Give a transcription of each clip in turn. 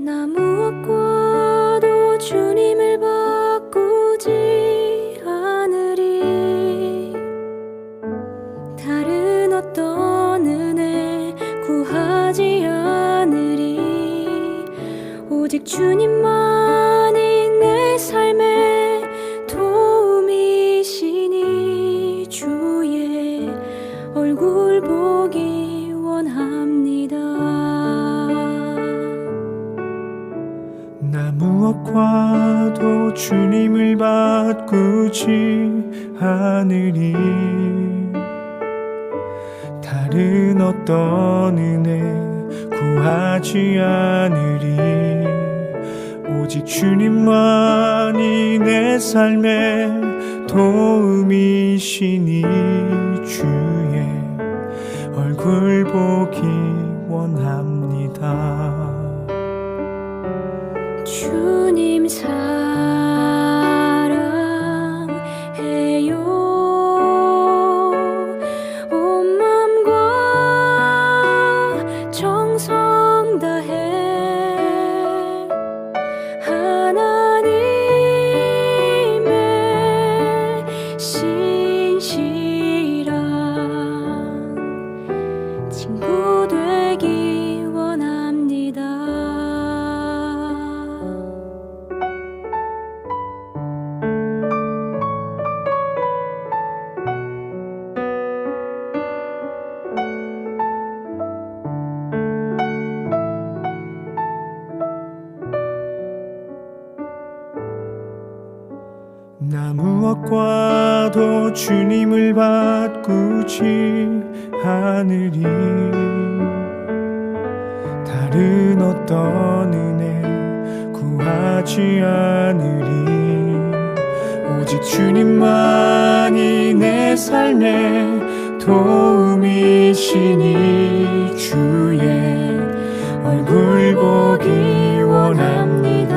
나 무엇과도 주님을 바꾸지 않으리. 다른 어떤 은혜 구하지 않으리. 오직 주님만이 내 삶의 도움이시니 주의 얼굴 보기 원합니다. 나 무엇과도 주님을 바꾸지 않으리. 다른 어떤 은혜 구하지 않으리. 오직 주님만이 내 삶의 도움이시니 주의 얼굴 보기 원합니다. 주님 사랑해요. 온 마음과 정성 다해 하나님의 신실한 친구 되기 원합니다. 나 무엇과도 주님을 바꾸지 않으리. 다른 어떤 은혜 구하지 않으리. 오직 주님만이 내 삶의 도움이시니 주의 얼굴 보기 원합니다.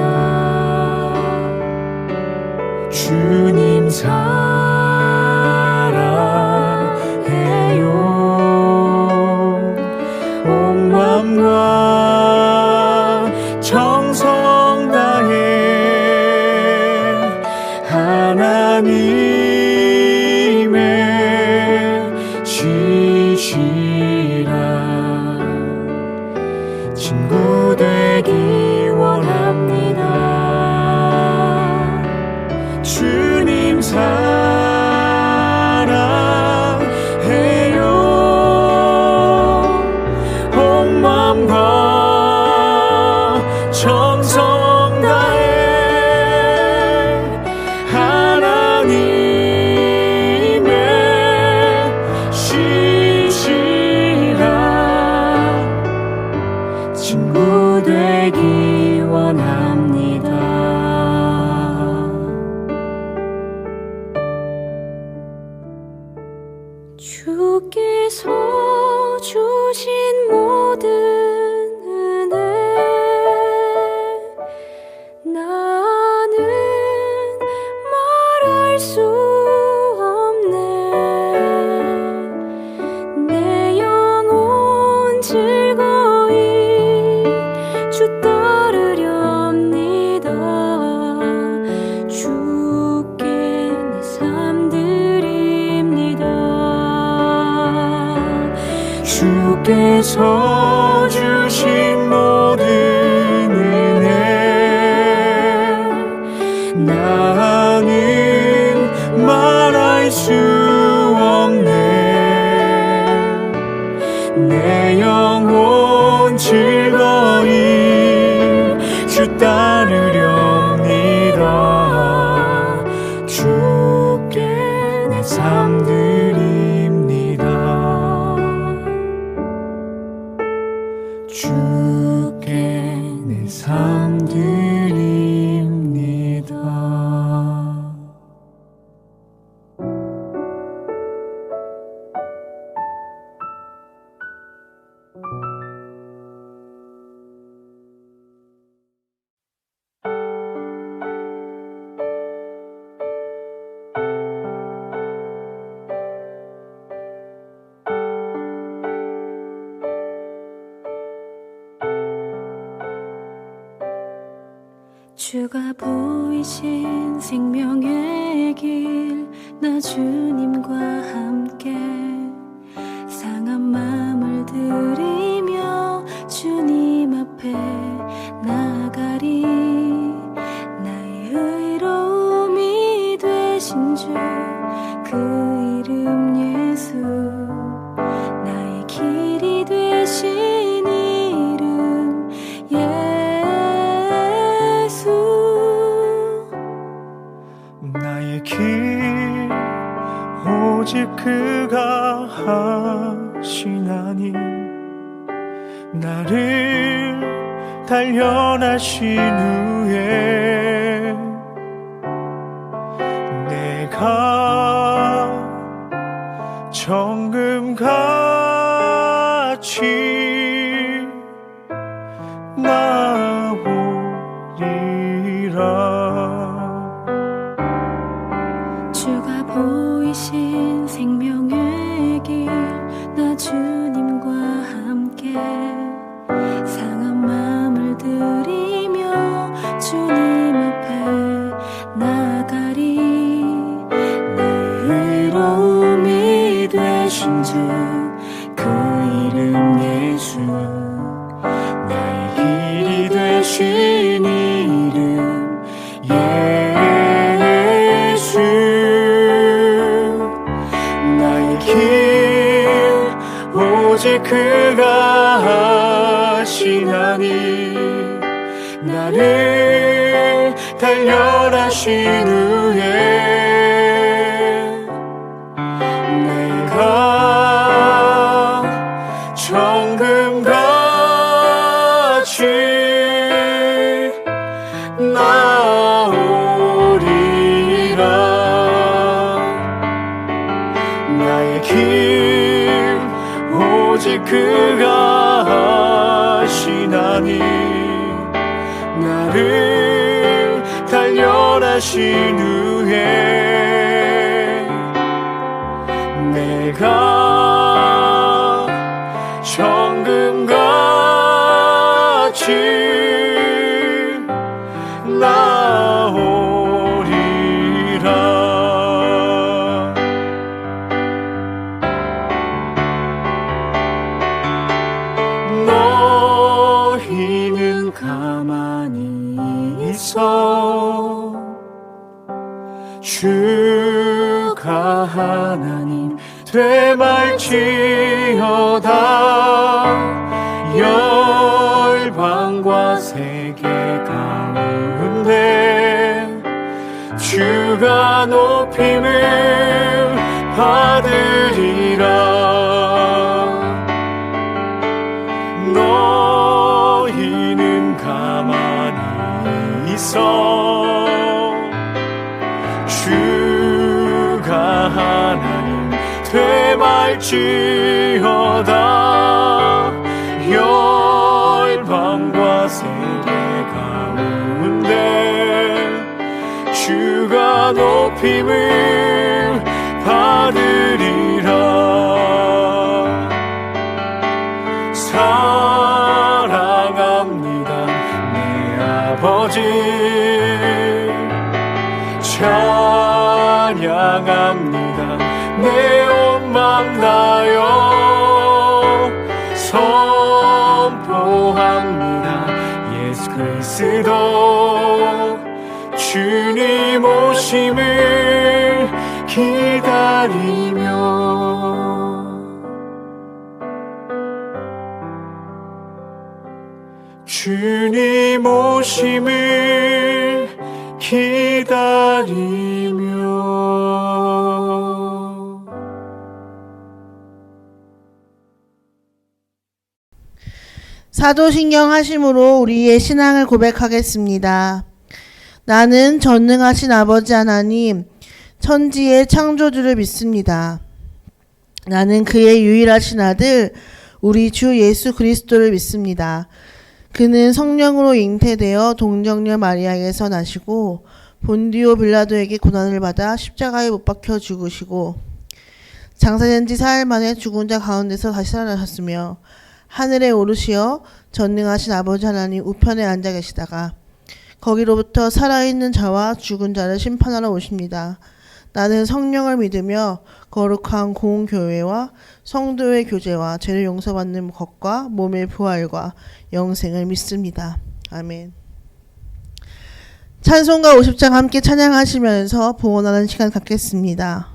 주님 사랑해요. 온 마음과 정성 다해 하나님의 신실한 친구 되기 원합니다. 주님 사랑해요. 온 마음과 정성 다해 하나님의 신실한 친구 되기 원합니다. 주께서 주신 모든 은혜 나는 말할 수 없네. 내 영혼 즐거이 주 따르렵니다. 주께 내 삶 드립니다. 주께서 주신 모든 은혜 나는 말할 수 없네. 내 영혼 즐거이 주 따르렵니다. 주께 내 삶 드립니다. 주께 내 삶 드립니다. 주가 보이신 생명의 길, 나 주님과 함께 상한 마음을 들이며 주님 앞에 나가리. 나의 의로움이 되신 주, 그 이름 예수, 나의 길이 되신 이름 예수. 나의 길 오직 그가 하시나니, 나를 단련하신 후에 내가 정금같이 나오리라. 주가 보이신 생명의 길, 나 주님과 함께 상한 마음을 들이며 주님 앞에 나가리. 나의 의로움이 되신 주, 그 이름 예수, 나의 길이 되신 이름 예수. 나의 길 오직 그가 하시나니, 나를 단련하신 후에 내가 정금같이 나오리라. 나의 길 오직 그가 하시나니, 나를 단련하신 후에 내가 정금같이 나오리라. 너희는 가만히 있어, 주가 하나님 되말지어다. 열방과 세계 가운데 주가 높임을 받으리라. 너희는 가만히 있어, 주가 하나님 되말지어다. 열방과 세계 가운데 주가 높임을 받으리라. 사랑합니다 내 아버지, 찬양합니다 내 온 맘 다여, 선포합니다 예수 그리스도, 주님 오심을 기다리며. 주님 오심을 기다리며. 사도신경 하심으로 우리의 신앙을 고백하겠습니다. 나는 전능하신 아버지 하나님, 천지의 창조주를 믿습니다. 나는 그의 유일하신 아들, 우리 주 예수 그리스도를 믿습니다. 그는 성령으로 잉태되어 동정녀 마리아에게서 나시고 본디오 빌라도에게 고난을 받아 십자가에 못 박혀 죽으시고 장사된 지 4일 만에 죽은 자 가운데서 다시 살아나셨으며 하늘에 오르시어 전능하신 아버지 하나님 우편에 앉아 계시다가 거기로부터 살아있는 자와 죽은 자를 심판하러 오십니다. 나는 성령을 믿으며 거룩한 공교회와 성도의 교제와 죄를 용서받는 것과 몸의 부활과 영생을 믿습니다. 아멘. 찬송가 50장 함께 찬양하시면서 봉헌하는 시간 갖겠습니다.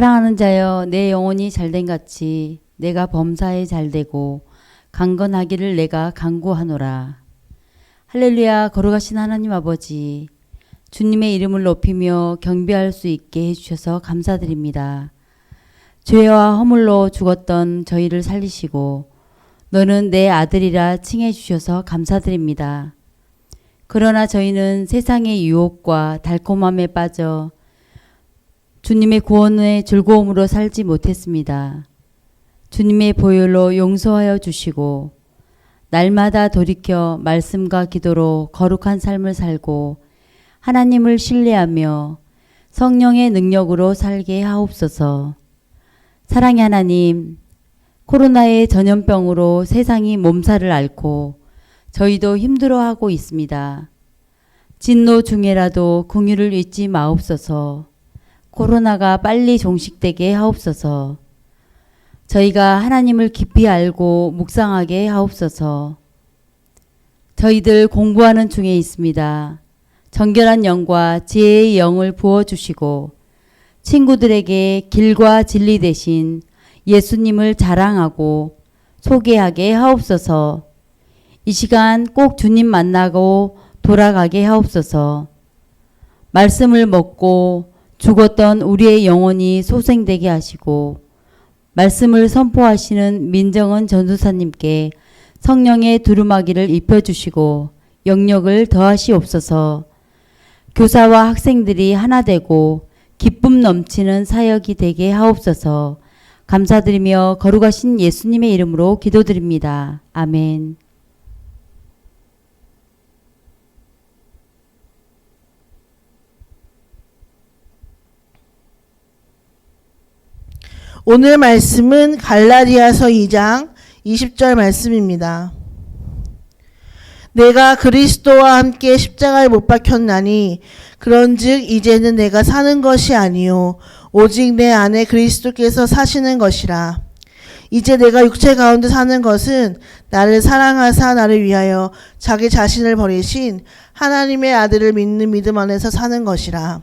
사랑하는 자여, 내 영혼이 잘된 같이 내가 범사에 잘되고 강건하기를 내가 간구하노라. 할렐루야. 거룩하신 하나님 아버지, 주님의 이름을 높이며 경배할 수 있게 해주셔서 감사드립니다. 죄와 허물로 죽었던 저희를 살리시고 너는 내 아들이라 칭해 주셔서 감사드립니다. 그러나 저희는 세상의 유혹과 달콤함에 빠져 주님의 구원의 즐거움으로 살지 못했습니다. 주님의 보혈로 용서하여 주시고 날마다 돌이켜 말씀과 기도로 거룩한 삶을 살고 하나님을 신뢰하며 성령의 능력으로 살게 하옵소서. 사랑의 하나님, 코로나의 전염병으로 세상이 몸살을 앓고 저희도 힘들어하고 있습니다. 진노 중에라도 긍휼을 잊지 마옵소서. 코로나가 빨리 종식되게 하옵소서. 저희가 하나님을 깊이 알고 묵상하게 하옵소서. 저희들 공부하는 중에 있습니다. 정결한 영과 지혜의 영을 부어주시고 친구들에게 길과 진리 대신 예수님을 자랑하고 소개하게 하옵소서. 이 시간 꼭 주님 만나고 돌아가게 하옵소서. 말씀을 먹고 죽었던 우리의 영혼이 소생되게 하시고 말씀을 선포하시는 민정은 전도사님께 성령의 두루마기를 입혀주시고 영력을 더하시옵소서. 교사와 학생들이 하나 되고 기쁨 넘치는 사역이 되게 하옵소서. 감사드리며 거룩하신 예수님의 이름으로 기도드립니다. 아멘. 오늘 말씀은 갈라디아서 2장 20절 말씀입니다. 내가 그리스도와 함께 십자가에 못 박혔나니 그런즉 이제는 내가 사는 것이 아니요 오직 내 안에 그리스도께서 사시는 것이라. 이제 내가 육체 가운데 사는 것은 나를 사랑하사 나를 위하여 자기 자신을 버리신 하나님의 아들을 믿는 믿음 안에서 사는 것이라.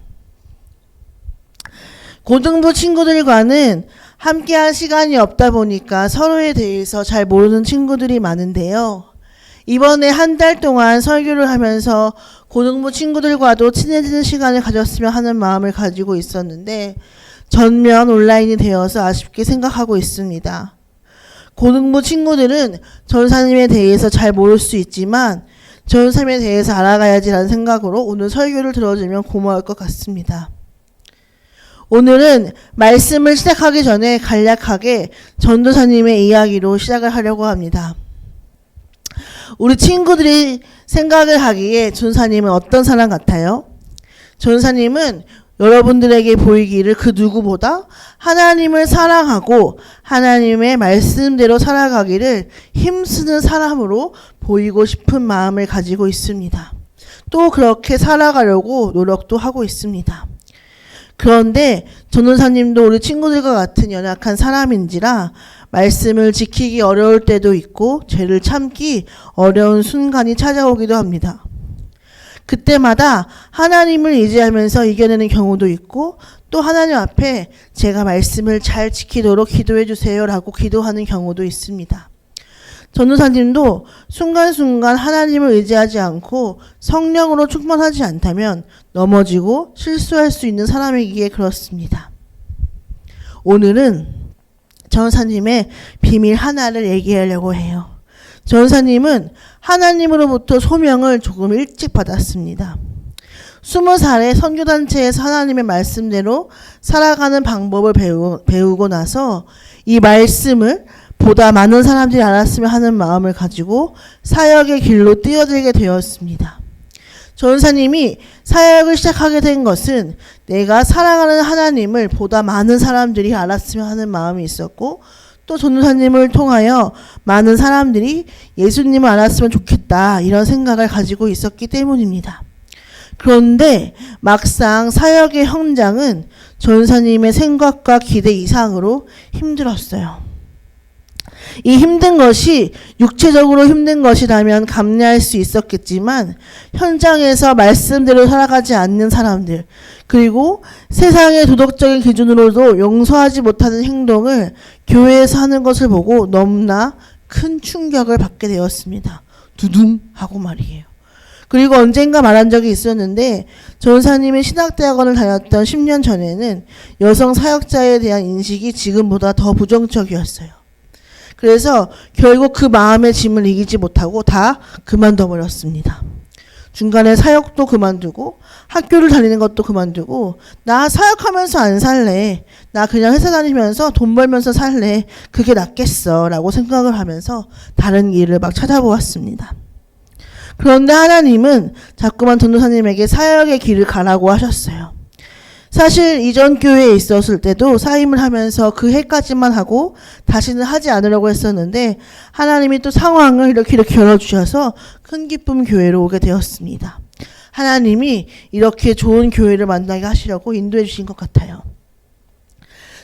고등부 친구들과는 함께할 시간이 없다 보니까 서로에 대해서 잘 모르는 친구들이 많은데요. 이번에 한 달 동안 설교를 하면서 고등부 친구들과도 친해지는 시간을 가졌으면 하는 마음을 가지고 있었는데 전면 온라인이 되어서 아쉽게 생각하고 있습니다. 고등부 친구들은 전사님에 대해서 잘 모를 수 있지만 전사님에 대해서 알아가야지라는 생각으로 오늘 설교를 들어주면 고마울 것 같습니다. 오늘은 말씀을 시작하기 전에 간략하게 전도사님의 이야기로 시작을 하려고 합니다. 우리 친구들이 생각을 하기에 전사님은 어떤 사람 같아요? 전사님은 여러분들에게 보이기를 그 누구보다 하나님을 사랑하고 하나님의 말씀대로 살아가기를 힘쓰는 사람으로 보이고 싶은 마음을 가지고 있습니다. 또 그렇게 살아가려고 노력도 하고 있습니다. 그런데 전도사님도 우리 친구들과 같은 연약한 사람인지라 말씀을 지키기 어려울 때도 있고 죄를 참기 어려운 순간이 찾아오기도 합니다. 그때마다 하나님을 의지하면서 이겨내는 경우도 있고 또 하나님 앞에 제가 말씀을 잘 지키도록 기도해 주세요라고 기도하는 경우도 있습니다. 전도사님도 순간순간 하나님을 의지하지 않고 성령으로 충만하지 않다면 넘어지고 실수할 수 있는 사람이기에 그렇습니다. 오늘은 전도사님의 비밀 하나를 얘기하려고 해요. 전도사님은 하나님으로부터 소명을 조금 일찍 받았습니다. 20살에 선교단체에서 하나님의 말씀대로 살아가는 방법을 배우고 나서 이 말씀을 보다 많은 사람들이 알았으면 하는 마음을 가지고 사역의 길로 뛰어들게 되었습니다. 전사님이 사역을 시작하게 된 것은 내가 사랑하는 하나님을 보다 많은 사람들이 알았으면 하는 마음이 있었고 또 전도사님을 통하여 많은 사람들이 예수님을 알았으면 좋겠다 이런 생각을 가지고 있었기 때문입니다. 그런데 막상 사역의 현장은 전사님의 생각과 기대 이상으로 힘들었어요. 이 힘든 것이 육체적으로 힘든 것이라면 감내할 수 있었겠지만 현장에서 말씀대로 살아가지 않는 사람들 그리고 세상의 도덕적인 기준으로도 용서하지 못하는 행동을 교회에서 하는 것을 보고 너무나 큰 충격을 받게 되었습니다. 두둥 하고 말이에요. 그리고 언젠가 말한 적이 있었는데 전사님이 신학대학원을 다녔던 10년 전에는 여성 사역자에 대한 인식이 지금보다 더 부정적이었어요. 그래서 결국 그 마음의 짐을 이기지 못하고 다 그만둬 버렸습니다. 중간에 사역도 그만두고 학교를 다니는 것도 그만두고 나 사역하면서 안 살래. 나 그냥 회사 다니면서 돈 벌면서 살래. 그게 낫겠어 라고 생각을 하면서 다른 길을 막 찾아보았습니다. 그런데 하나님은 자꾸만 전도사님에게 사역의 길을 가라고 하셨어요. 사실 이전 교회에 있었을 때도 사임을 하면서 그 해까지만 하고 다시는 하지 않으려고 했었는데 하나님이 또 상황을 이렇게 열어주셔서 큰 기쁨 교회로 오게 되었습니다. 하나님이 이렇게 좋은 교회를 만나게 하시려고 인도해 주신 것 같아요.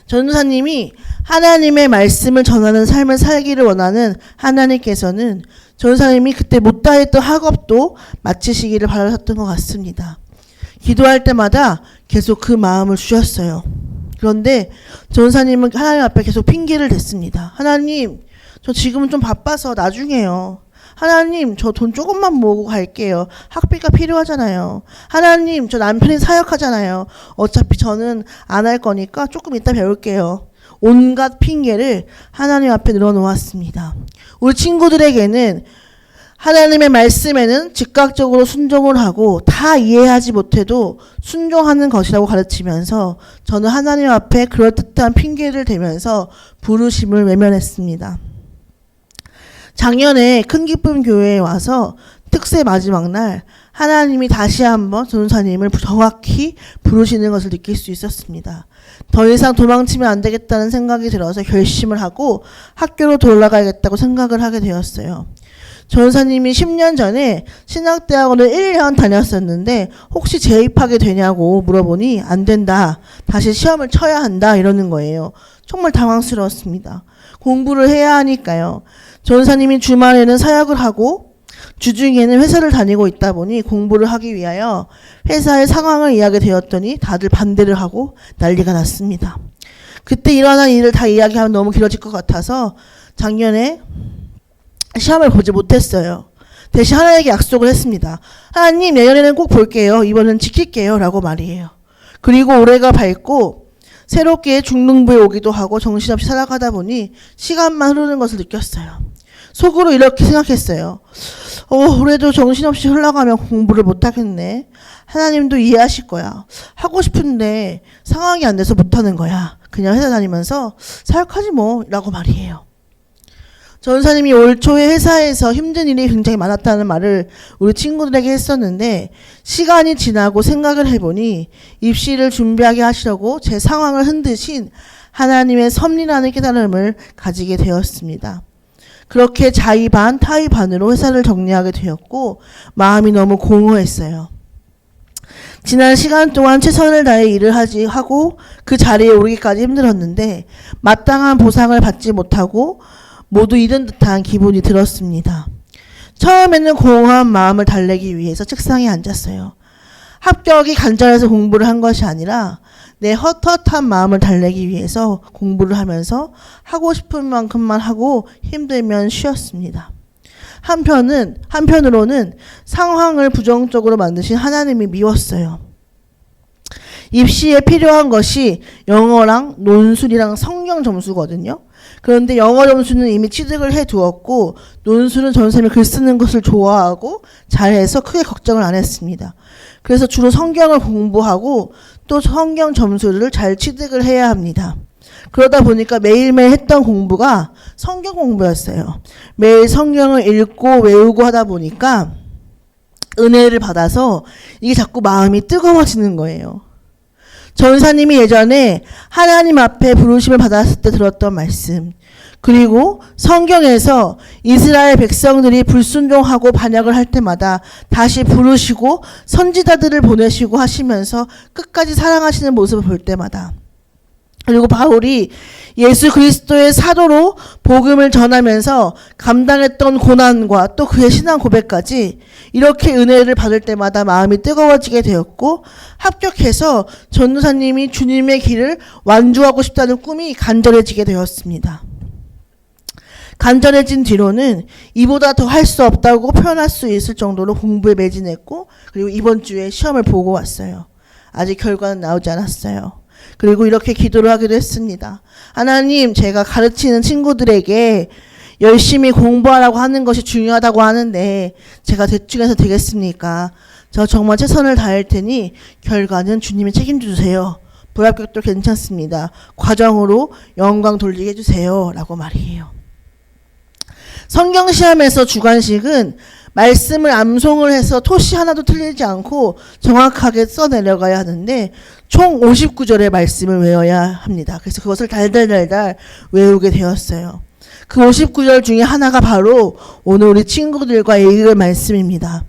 전도사님이 하나님의 말씀을 전하는 삶을 살기를 원하는 하나님께서는 전도사님이 그때 못다했던 학업도 마치시기를 바라셨던 것 같습니다. 기도할 때마다 계속 그 마음을 주셨어요. 그런데 전사님은 하나님 앞에 계속 핑계를 댔습니다. 하나님, 저 지금은 좀 바빠서 나중에요. 하나님, 저 돈 조금만 모으고 갈게요. 학비가 필요하잖아요. 하나님, 저 남편이 사역하잖아요. 어차피 저는 안 할 거니까 조금 이따 배울게요. 온갖 핑계를 하나님 앞에 늘어놓았습니다. 우리 친구들에게는 하나님의 말씀에는 즉각적으로 순종을 하고 다 이해하지 못해도 순종하는 것이라고 가르치면서 저는 하나님 앞에 그럴듯한 핑계를 대면서 부르심을 외면했습니다. 작년에 큰 기쁨 교회에 와서 특세 마지막 날 하나님이 다시 한번 전도사님을 정확히 부르시는 것을 느낄 수 있었습니다. 더 이상 도망치면 안 되겠다는 생각이 들어서 결심을 하고 학교로 돌아가야겠다고 생각을 하게 되었어요. 전사님이 10년 전에 신학대학원을 1년 다녔었는데 혹시 재입하게 되냐고 물어보니 안 된다. 다시 시험을 쳐야 한다 이러는 거예요. 정말 당황스러웠습니다. 공부를 해야 하니까요. 전사님이 주말에는 사역을 하고 주중에는 회사를 다니고 있다 보니 공부를 하기 위하여 회사의 상황을 이야기 되었더니 다들 반대를 하고 난리가 났습니다. 그때 일어난 일을 다 이야기하면 너무 길어질 것 같아서 작년에 시험을 보지 못했어요. 대신 하나님께 약속을 했습니다. 하나님, 내년에는 꼭 볼게요. 이번엔 지킬게요. 라고 말이에요. 그리고 올해가 밝고 새롭게 중등부에 오기도 하고 정신없이 살아가다 보니 시간만 흐르는 것을 느꼈어요. 속으로 이렇게 생각했어요. 올해도 정신없이 흘러가면 공부를 못하겠네. 하나님도 이해하실 거야. 하고 싶은데 상황이 안 돼서 못하는 거야. 그냥 회사 다니면서 사역하지 뭐 라고 말이에요. 전사님이 올 초에 회사에서 힘든 일이 굉장히 많았다는 말을 우리 친구들에게 했었는데 시간이 지나고 생각을 해보니 입시를 준비하게 하시려고 제 상황을 흔드신 하나님의 섭리라는 깨달음을 가지게 되었습니다. 그렇게 자의 반 타의 반으로 회사를 정리하게 되었고 마음이 너무 공허했어요. 지난 시간 동안 최선을 다해 일을 하고 그 자리에 오르기까지 힘들었는데 마땅한 보상을 받지 못하고 모두 잃은 듯한 기분이 들었습니다. 처음에는 공허한 마음을 달래기 위해서 책상에 앉았어요. 합격이 간절해서 공부를 한 것이 아니라 내 헛헛한 마음을 달래기 위해서 공부를 하면서 하고 싶은 만큼만 하고 힘들면 쉬었습니다. 한편으로는 상황을 부정적으로 만드신 하나님이 미웠어요. 입시에 필요한 것이 영어랑 논술이랑 성경 점수거든요. 그런데 영어 점수는 이미 취득을 해두었고 논술은 전쌤이 글 쓰는 것을 좋아하고 잘해서 크게 걱정을 안 했습니다. 그래서 주로 성경을 공부하고 또 성경 점수를 잘 취득을 해야 합니다. 그러다 보니까 매일매일 했던 공부가 성경 공부였어요. 매일 성경을 읽고 외우고 하다 보니까 은혜를 받아서 이게 자꾸 마음이 뜨거워지는 거예요. 전사님이 예전에 하나님 앞에 부르심을 받았을 때 들었던 말씀, 그리고 성경에서 이스라엘 백성들이 불순종하고 반역을 할 때마다 다시 부르시고 선지자들을 보내시고 하시면서 끝까지 사랑하시는 모습을 볼 때마다, 그리고 바울이 예수 그리스도의 사도로 복음을 전하면서 감당했던 고난과 또 그의 신앙 고백까지 이렇게 은혜를 받을 때마다 마음이 뜨거워지게 되었고, 합격해서 전도사님이 주님의 길을 완주하고 싶다는 꿈이 간절해지게 되었습니다. 간절해진 뒤로는 이보다 더 할 수 없다고 표현할 수 있을 정도로 공부에 매진했고, 그리고 이번 주에 시험을 보고 왔어요. 아직 결과는 나오지 않았어요. 그리고 이렇게 기도를 하기도 했습니다. 하나님, 제가 가르치는 친구들에게 열심히 공부하라고 하는 것이 중요하다고 하는데 제가 대충 해서 되겠습니까? 저 정말 최선을 다할 테니 결과는 주님이 책임져 주세요. 불합격도 괜찮습니다. 과정으로 영광 돌리게 해주세요. 라고 말이에요. 성경시험에서 주관식은 말씀을 암송을 해서 토시 하나도 틀리지 않고 정확하게 써내려가야 하는데 총 59절의 말씀을 외워야 합니다. 그래서 그것을 달달달달 외우게 되었어요. 그 59절 중에 하나가 바로 오늘 우리 친구들과 읽을 말씀입니다.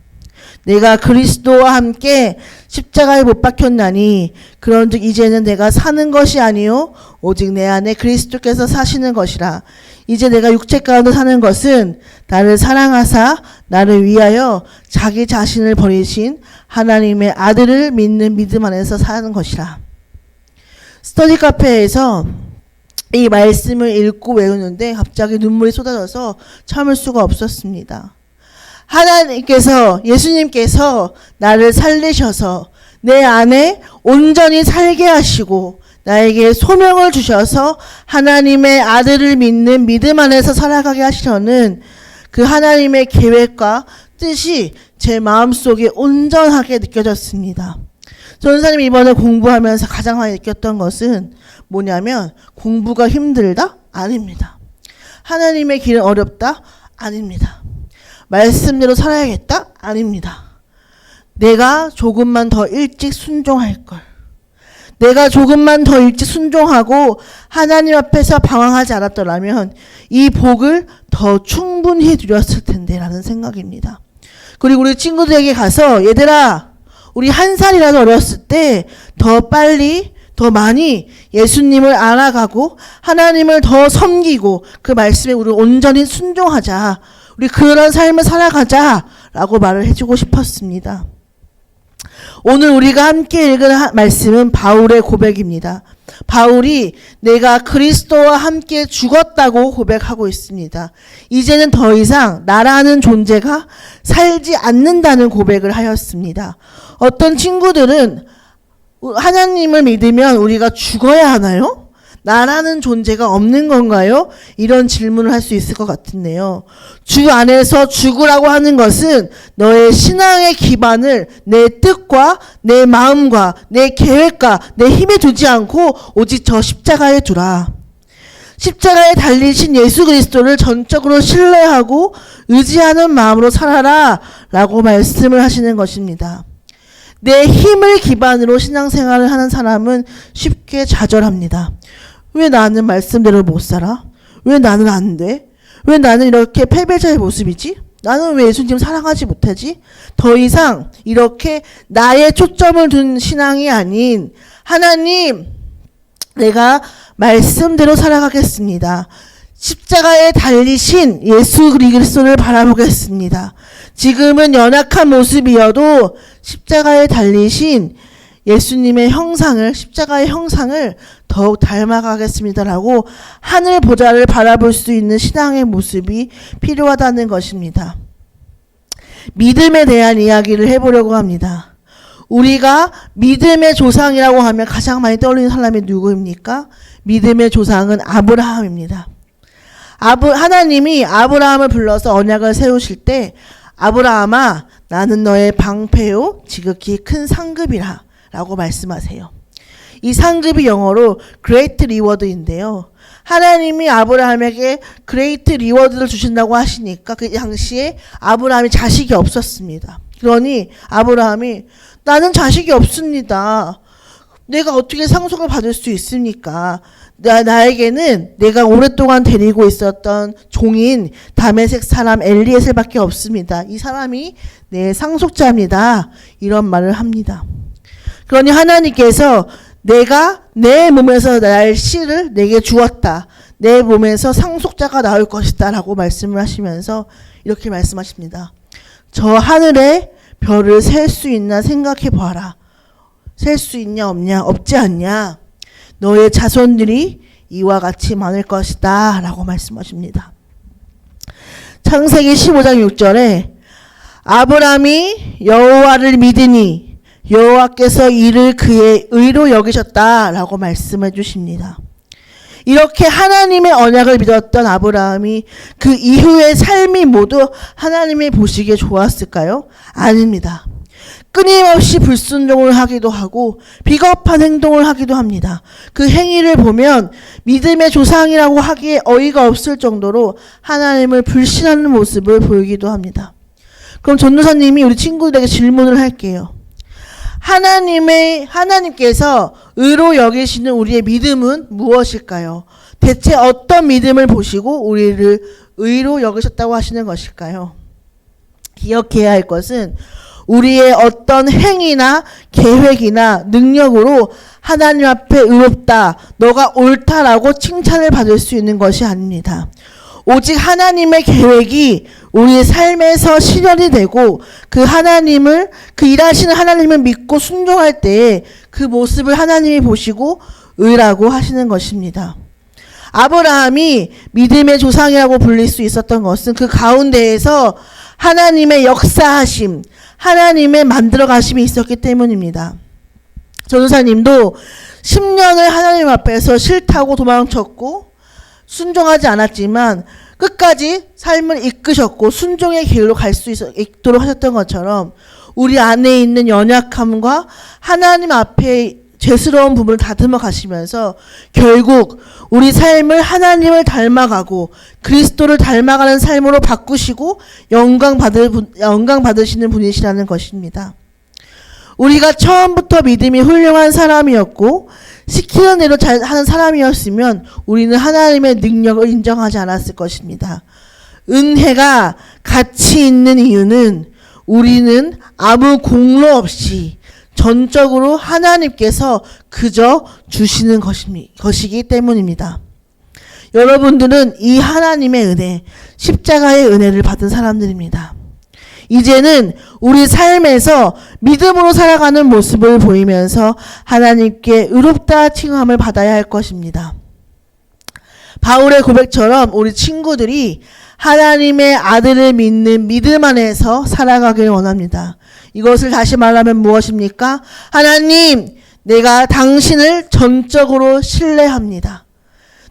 내가 그리스도와 함께 십자가에 못 박혔나니 그런즉 이제는 내가 사는 것이 아니요 오직 내 안에 그리스도께서 사시는 것이라. 이제 내가 육체 가운데 사는 것은 나를 사랑하사 나를 위하여 자기 자신을 버리신 하나님의 아들을 믿는 믿음 안에서 사는 것이라. 스터디 카페에서 이 말씀을 읽고 외우는데 갑자기 눈물이 쏟아져서 참을 수가 없었습니다. 하나님께서, 예수님께서 나를 살리셔서 내 안에 온전히 살게 하시고 나에게 소명을 주셔서 하나님의 아들을 믿는 믿음 안에서 살아가게 하시려는 그 하나님의 계획과 뜻이 제 마음속에 온전하게 느껴졌습니다. 전사님이 이번에 공부하면서 가장 많이 느꼈던 것은 뭐냐면, 공부가 힘들다? 아닙니다. 하나님의 길은 어렵다? 아닙니다. 말씀대로 살아야겠다? 아닙니다. 내가 조금만 더 일찍 순종할 걸. 내가 조금만 더 일찍 순종하고 하나님 앞에서 방황하지 않았더라면 이 복을 더 충분히 누렸을 텐데 라는 생각입니다. 그리고 우리 친구들에게 가서, 얘들아, 우리 1살이라도 어렸을 때 더 빨리 더 많이 예수님을 알아가고 하나님을 더 섬기고 그 말씀에 우리 온전히 순종하자, 우리 그런 삶을 살아가자 라고 말을 해주고 싶었습니다. 오늘 우리가 함께 읽은 말씀은 바울의 고백입니다. 바울이 내가 그리스도와 함께 죽었다고 고백하고 있습니다. 이제는 더 이상 나라는 존재가 살지 않는다는 고백을 하였습니다. 어떤 친구들은 하나님을 믿으면 우리가 죽어야 하나요? 나라는 존재가 없는 건가요? 이런 질문을 할 수 있을 것 같은데요. 주 안에서 죽으라고 하는 것은 너의 신앙의 기반을 내 뜻과 내 마음과 내 계획과 내 힘에 두지 않고 오직 저 십자가에 두라. 십자가에 달리신 예수 그리스도를 전적으로 신뢰하고 의지하는 마음으로 살아라 라고 말씀을 하시는 것입니다. 내 힘을 기반으로 신앙생활을 하는 사람은 쉽게 좌절합니다. 왜 나는 말씀대로 못 살아? 왜 나는 안 돼? 왜 나는 이렇게 패배자의 모습이지? 나는 왜 예수님 사랑하지 못하지? 더 이상 이렇게 나의 초점을 둔 신앙이 아닌, 하나님, 내가 말씀대로 살아가겠습니다. 십자가에 달리신 예수 그리스도를 바라보겠습니다. 지금은 연약한 모습이어도 십자가에 달리신 예수님의 형상을, 십자가의 형상을 더욱 닮아가겠습니다라고 하늘 보좌를 바라볼 수 있는 신앙의 모습이 필요하다는 것입니다. 믿음에 대한 이야기를 해보려고 합니다. 우리가 믿음의 조상이라고 하면 가장 많이 떠올리는 사람이 누구입니까? 믿음의 조상은 아브라함입니다. 하나님이 아브라함을 불러서 언약을 세우실 때 아브라함아 나는 너의 방패요 지극히 큰 상급이라 라고 말씀하세요. 이 상급이 영어로 great reward인데요. 하나님이 아브라함에게 great reward를 주신다고 하시니까 그 당시에 아브라함이 자식이 없었습니다. 그러니 아브라함이 나는 자식이 없습니다. 내가 어떻게 상속을 받을 수 있습니까? 나에게는 내가 오랫동안 데리고 있었던 종인 다메섹 사람 엘리에셀밖에 없습니다. 이 사람이 내 상속자입니다. 이런 말을 합니다. 그러니 하나님께서 내가 내 몸에서 날 씨를 내게 주었다. 내 몸에서 상속자가 나올 것이다 라고 말씀을 하시면서 이렇게 말씀하십니다. 저 하늘에 별을 셀 수 있나 생각해 봐라. 셀 수 있냐 없냐 없지 않냐. 너의 자손들이 이와 같이 많을 것이다 라고 말씀하십니다. 창세기 15장 6절에 아브람이 여호와를 믿으니 여호와께서 이를 그의 의로 여기셨다 라고 말씀해 주십니다. 이렇게 하나님의 언약을 믿었던 아브라함이 그 이후의 삶이 모두 하나님이 보시기에 좋았을까요? 아닙니다. 끊임없이 불순종을 하기도 하고 비겁한 행동을 하기도 합니다. 그 행위를 보면 믿음의 조상이라고 하기에 어이가 없을 정도로 하나님을 불신하는 모습을 보이기도 합니다. 그럼 전도사님이 우리 친구들에게 질문을 할게요. 하나님께서 의로 여기시는 우리의 믿음은 무엇일까요? 대체 어떤 믿음을 보시고 우리를 의로 여기셨다고 하시는 것일까요? 기억해야 할 것은 우리의 어떤 행위나 계획이나 능력으로 하나님 앞에 의롭다, 너가 옳다라고 칭찬을 받을 수 있는 것이 아닙니다. 오직 하나님의 계획이 우리의 삶에서 실현이 되고 그 일하시는 하나님을 믿고 순종할 때에 그 모습을 하나님이 보시고 의라고 하시는 것입니다. 아브라함이 믿음의 조상이라고 불릴 수 있었던 것은 그 가운데에서 하나님의 역사하심, 하나님의 만들어가심이 있었기 때문입니다. 전도사님도 10년을 하나님 앞에서 싫다고 도망쳤고 순종하지 않았지만 끝까지 삶을 이끄셨고 순종의 길로 갈 수 있도록 하셨던 것처럼 우리 안에 있는 연약함과 하나님 앞에 죄스러운 부분을 다듬어 가시면서 결국 우리 삶을 하나님을 닮아가고 그리스도를 닮아가는 삶으로 바꾸시고 영광 받으시는 분이시라는 것입니다. 우리가 처음부터 믿음이 훌륭한 사람이었고 시키는 대로 잘 하는 사람이었으면 우리는 하나님의 능력을 인정하지 않았을 것입니다. 은혜가 가치 있는 이유는 우리는 아무 공로 없이 전적으로 하나님께서 그저 주시는 것이기 때문입니다. 여러분들은 이 하나님의 은혜, 십자가의 은혜를 받은 사람들입니다. 이제는 우리 삶에서 믿음으로 살아가는 모습을 보이면서 하나님께 의롭다 칭함을 받아야 할 것입니다. 바울의 고백처럼 우리 친구들이 하나님의 아들을 믿는 믿음 안에서 살아가길 원합니다. 이것을 다시 말하면 무엇입니까? 하나님, 내가 당신을 전적으로 신뢰합니다.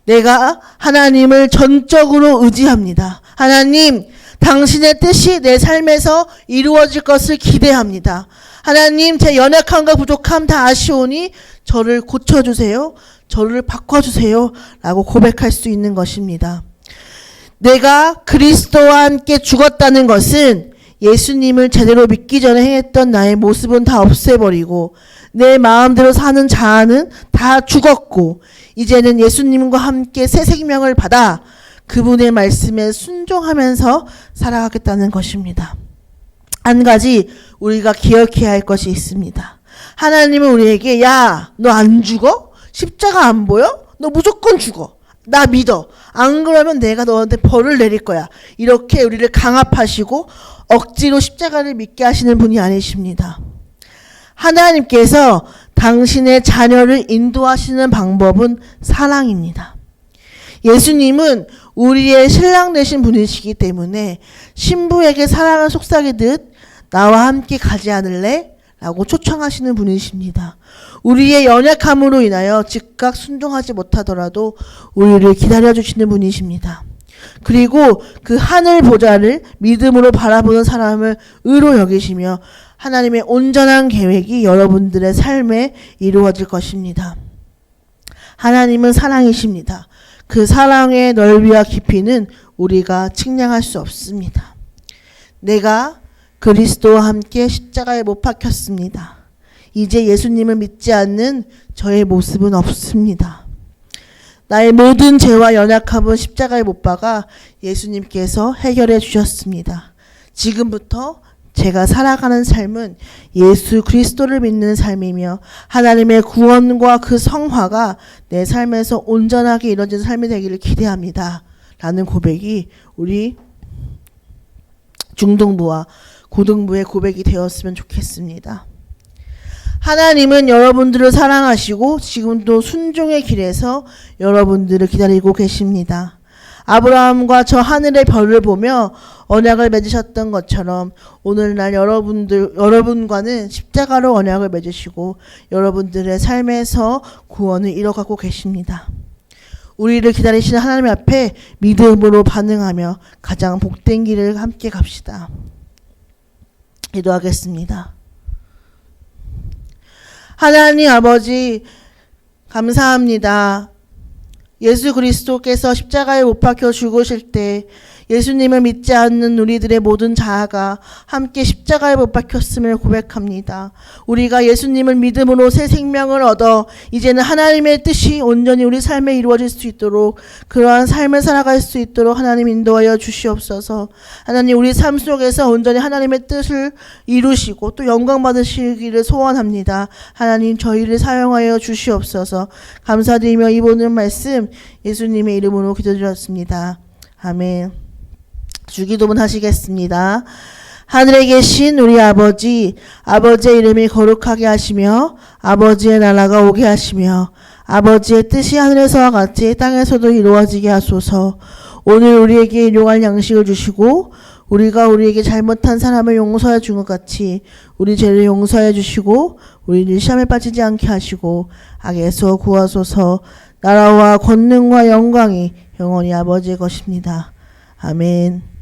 내가 하나님을 전적으로 의지합니다. 하나님, 당신의 뜻이 내 삶에서 이루어질 것을 기대합니다. 하나님, 제 연약함과 부족함 다 아시오니 저를 고쳐주세요. 저를 바꿔주세요. 라고 고백할 수 있는 것입니다. 내가 그리스도와 함께 죽었다는 것은 예수님을 제대로 믿기 전에 행했던 나의 모습은 다 없애버리고 내 마음대로 사는 자아는 다 죽었고 이제는 예수님과 함께 새 생명을 받아 그분의 말씀에 순종하면서 살아가겠다는 것입니다. 한 가지 우리가 기억해야 할 것이 있습니다. 하나님은 우리에게 야, 너 안 죽어? 십자가 안 보여? 너 무조건 죽어. 나 믿어. 안 그러면 내가 너한테 벌을 내릴 거야. 이렇게 우리를 강압하시고 억지로 십자가를 믿게 하시는 분이 아니십니다. 하나님께서 당신의 자녀를 인도하시는 방법은 사랑입니다. 예수님은 우리의 신랑 되신 분이시기 때문에 신부에게 사랑을 속삭이듯 나와 함께 가지 않을래? 라고 초청하시는 분이십니다. 우리의 연약함으로 인하여 즉각 순종하지 못하더라도 우리를 기다려주시는 분이십니다. 그리고 그 하늘 보좌를 믿음으로 바라보는 사람을 의로 여기시며 하나님의 온전한 계획이 여러분들의 삶에 이루어질 것입니다. 하나님은 사랑이십니다. 그 사랑의 넓이와 깊이는 우리가 측량할 수 없습니다. 내가 그리스도와 함께 십자가에 못 박혔습니다. 이제 예수님을 믿지 않는 저의 모습은 없습니다. 나의 모든 죄와 연약함은 십자가에 못 박아 예수님께서 해결해 주셨습니다. 지금부터 제가 살아가는 삶은 예수 그리스도를 믿는 삶이며 하나님의 구원과 그 성화가 내 삶에서 온전하게 이루어진 삶이 되기를 기대합니다. 라는 고백이 우리 중등부와 고등부의 고백이 되었으면 좋겠습니다. 하나님은 여러분들을 사랑하시고 지금도 순종의 길에서 여러분들을 기다리고 계십니다. 아브라함과 저 하늘의 별을 보며 언약을 맺으셨던 것처럼 오늘날 여러분과는 십자가로 언약을 맺으시고 여러분들의 삶에서 구원을 이뤄가고 계십니다. 우리를 기다리시는 하나님 앞에 믿음으로 반응하며 가장 복된 길을 함께 갑시다. 기도하겠습니다. 하나님 아버지 감사합니다. 예수 그리스도께서 십자가에 못 박혀 죽으실 때 예수님을 믿지 않는 우리들의 모든 자아가 함께 십자가에 못 박혔음을 고백합니다. 우리가 예수님을 믿음으로 새 생명을 얻어 이제는 하나님의 뜻이 온전히 우리 삶에 이루어질 수 있도록 그러한 삶을 살아갈 수 있도록 하나님 인도하여 주시옵소서. 하나님 우리 삶 속에서 온전히 하나님의 뜻을 이루시고 또 영광 받으시기를 소원합니다. 하나님 저희를 사용하여 주시옵소서. 감사드리며 이 모든 말씀 예수님의 이름으로 기도드렸습니다. 아멘. 주기도문 하시겠습니다. 하늘에 계신 우리 아버지, 아버지의 이름이 거룩하게 하시며 아버지의 나라가 오게 하시며 아버지의 뜻이 하늘에서와 같이 땅에서도 이루어지게 하소서. 오늘 우리에게 일용할 양식을 주시고 우리가 우리에게 잘못한 사람을 용서해 준 것 같이 우리 죄를 용서해 주시고 우리를 시험에 빠지지 않게 하시고 악에서 구하소서. 나라와 권능과 영광이 영원히 아버지의 것입니다. 아멘.